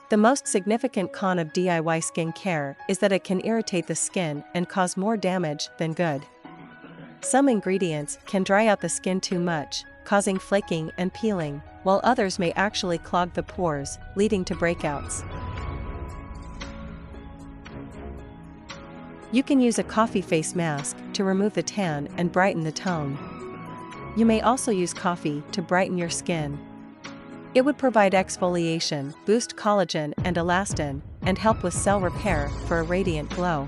The most significant con of DIY skincare is that it can irritate the skin and cause more damage than good. Some ingredients can dry out the skin too much, causing flaking and peeling, while others may actually clog the pores, leading to breakouts. You can use a coffee face mask to remove the tan and brighten the tone. You may also use coffee to brighten your skin. It would provide exfoliation, boost collagen and elastin, and help with cell repair for a radiant glow.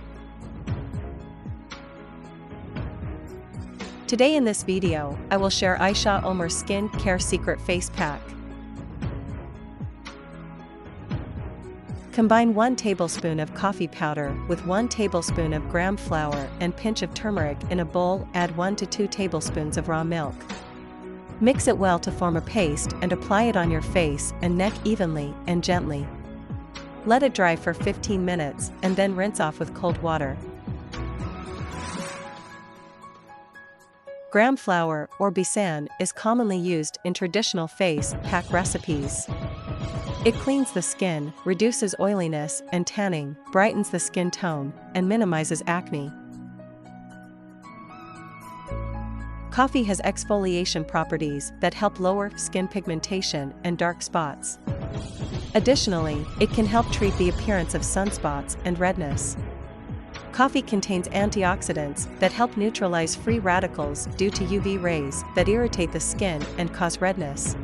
Today in this video, I will share Ayesha Omar Skin Care Secret Face Pack. Combine 1 tablespoon of coffee powder with 1 tablespoon of gram flour and pinch of turmeric in a bowl. Add 1 to 2 tablespoons of raw milk. Mix it well to form a paste and apply it on your face and neck evenly and gently. Let it dry for 15 minutes and then rinse off with cold water. Gram flour, or besan, is commonly used in traditional face pack recipes. It cleans the skin, reduces oiliness and tanning, brightens the skin tone, and minimizes acne. Coffee has exfoliation properties that help lower skin pigmentation and dark spots. Additionally, it can help treat the appearance of sunspots and redness. Coffee contains antioxidants that help neutralize free radicals due to UV rays that irritate the skin and cause redness.